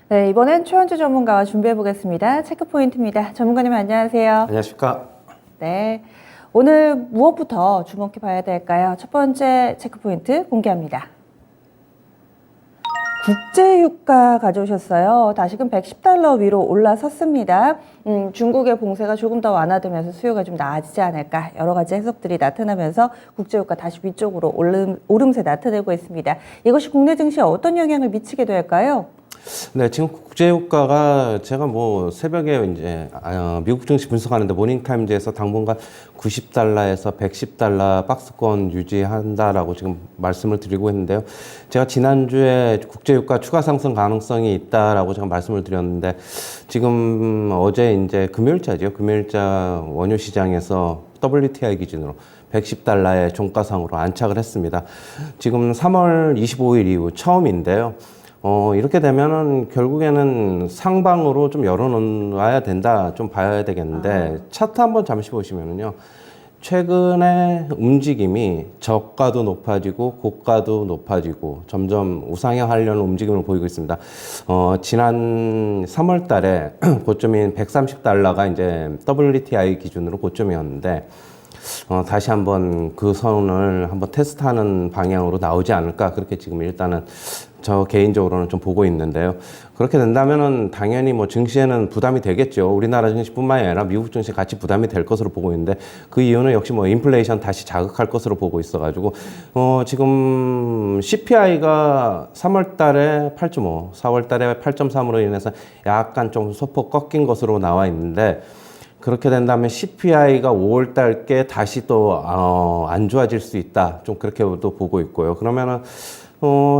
네, 이번엔 최원주 전문가와 준비해 보겠습니다. 체크포인트입니다. 전문가님 안녕하세요. 안녕하십니까. 네, 오늘 무엇부터 주목해 봐야 될까요? 첫 번째 체크포인트 공개합니다. 국제유가 가져오셨어요. 다시금 110달러 위로 올라섰습니다. 중국의 봉쇄가 조금 더 완화되면서 수요가 좀 나아지지 않을까 여러 가지 해석들이 나타나면서 국제유가 다시 위쪽으로 오름세 나타내고 있습니다. 이것이 국내 증시에 어떤 영향을 미치게 될까요? 네, 지금 국제유가가 제가 뭐 새벽에 이제 미국 증시 분석하는데 모닝타임즈에서 당분간 90달러에서 110달러 박스권 유지한다라고 지금 말씀을 드리고 있는데요. 제가 지난주에 국제유가 추가 상승 가능성이 있다라고 제가 말씀을 드렸는데 지금 어제 이제 금요일자죠. 금요일자 원유 시장에서 WTI 기준으로 110달러의 종가상으로 안착을 했습니다. 지금 3월 25일 이후 처음인데요. 이렇게 되면은 결국에는 상방으로 좀 열어놓아야 된다, 좀 봐야 되겠는데, 차트 한번 잠시 보시면은요, 최근에 움직임이 저가도 높아지고 고가도 높아지고 점점 우상향하려는 움직임을 보이고 있습니다. 지난 3월 달에 고점인 130달러가 이제 WTI 기준으로 고점이었는데, 다시 한번 그 선을 한번 테스트하는 방향으로 나오지 않을까 그렇게 지금 일단은 저 개인적으로는 좀 보고 있는데요. 그렇게 된다면은 당연히 뭐 증시에는 부담이 되겠죠. 우리나라 증시뿐만이 아니라 미국 증시 같이 부담이 될 것으로 보고 있는데 그 이유는 역시 뭐 인플레이션 다시 자극할 것으로 보고 있어가지고 지금 CPI가 3월 달에 8.5, 4월 달에 8.3으로 인해서 약간 좀 소폭 꺾인 것으로 나와 있는데 그렇게 된다면 CPI가 5월 달께 다시 또 안 좋아질 수 있다. 좀 그렇게도 보고 있고요. 그러면은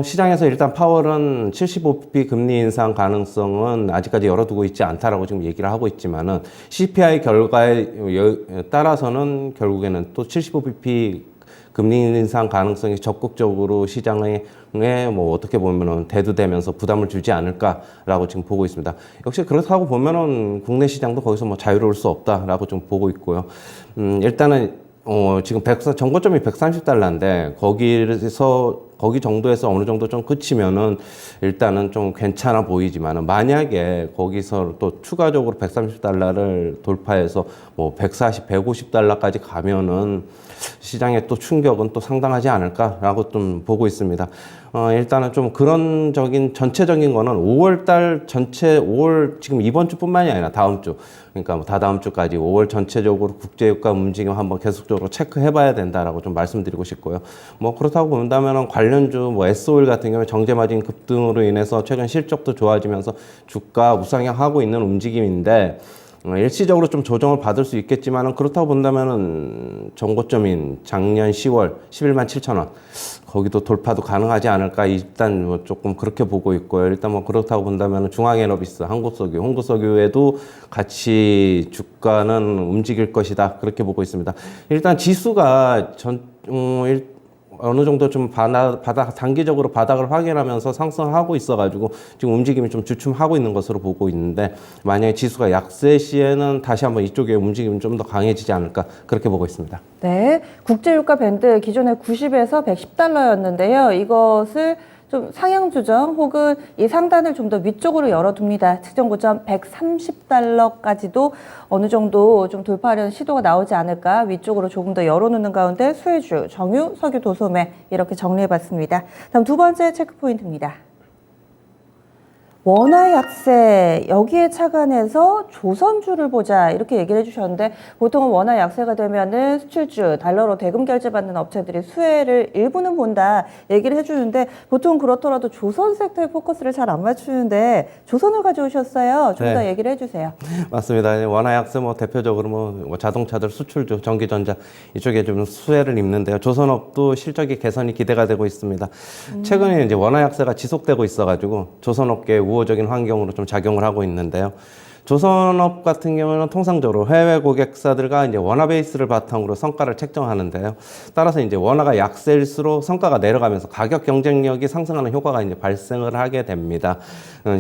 시장에서 일단 파월은 75bp 금리 인상 가능성은 아직까지 열어두고 있지 않다라고 지금 얘기를 하고 있지만은 CPI 결과에 따라서는 결국에는 또 75bp 금리 인상 가능성이 적극적으로 시장에 뭐 어떻게 보면은 대두되면서 부담을 주지 않을까라고 지금 보고 있습니다. 역시 그렇다고 보면은 국내 시장도 거기서 뭐 자유로울 수 없다라고 좀 보고 있고요. 일단은 지금 정고점이 130달러인데 거기 정도에서 어느 정도 좀 그치면은 일단은 좀 괜찮아 보이지만은 만약에 거기서 또 추가적으로 130달러를 돌파해서 뭐 140, 150달러까지 가면은 시장의 또 충격은 또 상당하지 않을까라고 좀 보고 있습니다. 일단은 좀 그런 전체적인 거는 5월 전체 5월 지금 이번 주뿐만이 아니라 다음 주 그러니까 뭐 다다음 주까지 5월 전체적으로 국제유가 움직임 한번 계속적으로 체크해 봐야 된다라고 좀 말씀드리고 싶고요. 뭐 그렇다고 본다면은 관련주 뭐 S-오일 같은 경우에 정제 마진 급등으로 인해서 최근 실적도 좋아지면서 주가 우상향하고 있는 움직임인데 일시적으로 좀 조정을 받을 수 있겠지만은 그렇다고 본다면은 정고점인 작년 10월 11만 7천 원 거기도 돌파도 가능하지 않을까 일단 뭐 조금 그렇게 보고 있고요. 일단 뭐 그렇다고 본다면은 중앙에너비스, 한국석유, 홍보석유에도 같이 주가는 움직일 것이다 그렇게 보고 있습니다. 일단 지수가 어느 정도 좀 단기적으로 바닥을 확인하면서 상승하고 있어가지고 지금 움직임이 좀 주춤하고 있는 것으로 보고 있는데 만약에 지수가 약세 시에는 다시 한번 이쪽에 움직임이 좀 더 강해지지 않을까 그렇게 보고 있습니다. 네, 국제유가 밴드 기존에 90에서 110달러였는데요. 이것을 좀 상향 조정 혹은 이 상단을 좀 더 위쪽으로 열어둡니다. 측정 고점 130달러까지도 어느 정도 좀 돌파하려는 시도가 나오지 않을까 위쪽으로 조금 더 열어놓는 가운데 수혜주, 정유, 석유, 도소매 이렇게 정리해봤습니다. 다음 두 번째 체크포인트입니다. 원화 약세 여기에 착안해서 조선주를 보자 이렇게 얘기를 해주셨는데 보통은 원화 약세가 되면은 수출주 달러로 대금 결제받는 업체들이 수혜를 일부는 본다 얘기를 해주는데 보통 그렇더라도 조선 섹터에 포커스를 잘 안 맞추는데 조선을 가져오셨어요. 좀 더 얘기를 해주세요. 맞습니다. 원화 약세 뭐 대표적으로 뭐 자동차들 수출주, 전기전자 이쪽에 좀 수혜를 입는데요. 조선업도 실적이 개선이 기대가 되고 있습니다. 최근에 이제 원화 약세가 지속되고 있어가지고 조선업계 우호적인 환경으로 좀 작용을 하고 있는데요. 조선업 같은 경우는 통상적으로 해외 고객사들과 이제 원화 베이스를 바탕으로 성과를 책정하는데요. 따라서 이제 원화가 약세일수록 성과가 내려가면서 가격 경쟁력이 상승하는 효과가 이제 발생을 하게 됩니다.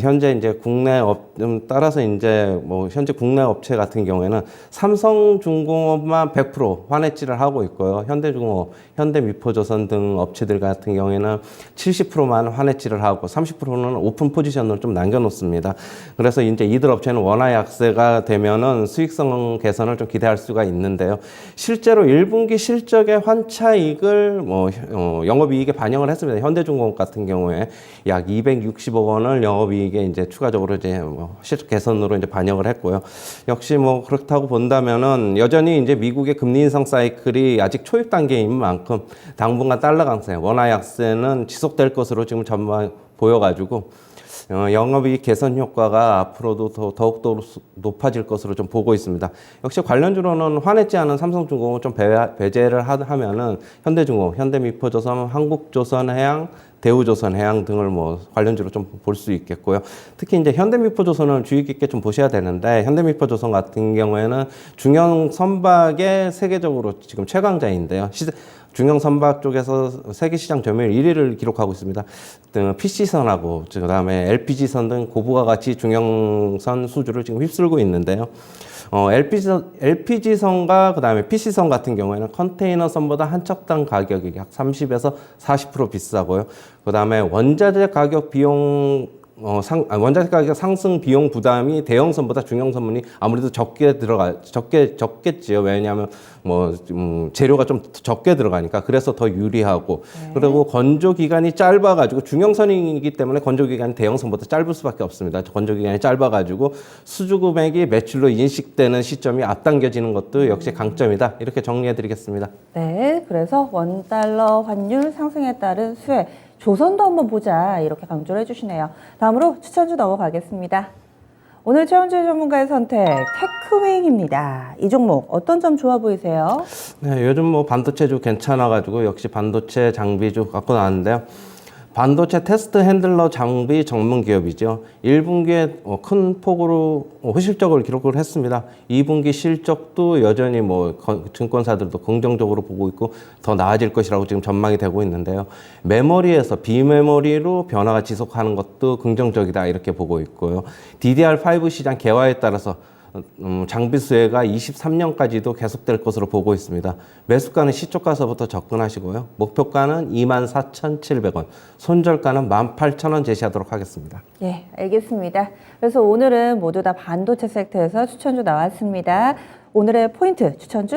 현재 이제 국내 따라서 이제 뭐 현재 국내 업체 같은 경우에는 삼성중공업만 100% 환해지를 하고 있고요. 현대중공업, 현대미포조선 등 업체들 같은 경우에는 70%만 환해지를 하고 30%는 오픈 포지션을 좀 남겨놓습니다. 그래서 이제 이들 업체는 원화 약세가 되면은 수익성 개선을 좀 기대할 수가 있는데요. 실제로 1분기 실적의 환차익을 영업이익에 반영을 했습니다. 현대중공업 같은 경우에 약 260억 원을 영업이익에 이제 추가적으로 이제 실적 개선으로 이제 반영을 했고요. 역시 뭐 그렇다고 본다면은 여전히 이제 미국의 금리 인상 사이클이 아직 초입 단계인 만큼 당분간 달러 강세, 원화 약세는 지속될 것으로 지금 전망 보여가지고. 영업이익 개선 효과가 앞으로도 더욱더 높아질 것으로 좀 보고 있습니다. 역시 관련주로는 환해지 않은 삼성중공업 좀 배제를 하면은 현대중공업, 현대미포조선, 한국조선해양, 대우조선해양 등을 뭐 관련주로 좀 볼 수 있겠고요. 특히 이제 현대미포조선을 주의 깊게 좀 보셔야 되는데 현대미포조선 같은 경우에는 중형 선박의 세계적으로 지금 최강자인데요. 중형 선박 쪽에서 세계 시장 점유율 1위를 기록하고 있습니다. PC선하고 그다음에 LPG선 등 고부가 가치 중형선 수주를 지금 휩쓸고 있는데요. LPG선과 그다음에 PC선 같은 경우에는 컨테이너선보다 한 척당 가격이 약 30에서 40% 비싸고요. 그다음에 원자재 가격 원자재 가격 상승 비용 부담이 대형선보다 중형선문이 아무래도 적겠지요. 왜냐하면 재료가 좀 적게 들어가니까 그래서 더 유리하고 그리고 건조 기간이 짧아가지고 중형선이기 때문에 건조 기간이 대형선보다 짧을 수밖에 없습니다. 건조 기간이 짧아가지고 수주 금액이 매출로 인식되는 시점이 앞당겨지는 것도 역시 강점이다. 이렇게 정리해드리겠습니다. 네, 그래서 원달러 환율 상승에 따른 수혜. 조선도 한번 보자 이렇게 강조를 해주시네요. 다음으로 추천주 넘어가겠습니다. 오늘 최원재 전문가의 선택 테크웨잉입니다. 이 종목 어떤 점 좋아 보이세요? 네, 요즘 반도체주 괜찮아가지고 역시 반도체 장비주 갖고 나왔는데요. 반도체 테스트 핸들러 장비 전문 기업이죠. 1분기에 큰 폭으로 호실적을 기록을 했습니다. 2분기 실적도 여전히 증권사들도 긍정적으로 보고 있고 더 나아질 것이라고 지금 전망이 되고 있는데요. 메모리에서 비메모리로 변화가 지속하는 것도 긍정적이다 이렇게 보고 있고요. DDR5 시장 개화에 따라서 장비 수혜가 23년까지도 계속될 것으로 보고 있습니다. 매수가는 시초가서부터 접근하시고요. 목표가는 24,700원, 손절가는 18,000원 제시하도록 하겠습니다. 예, 알겠습니다. 그래서 오늘은 모두 다 반도체 섹터에서 추천주 나왔습니다. 오늘의 포인트 추천주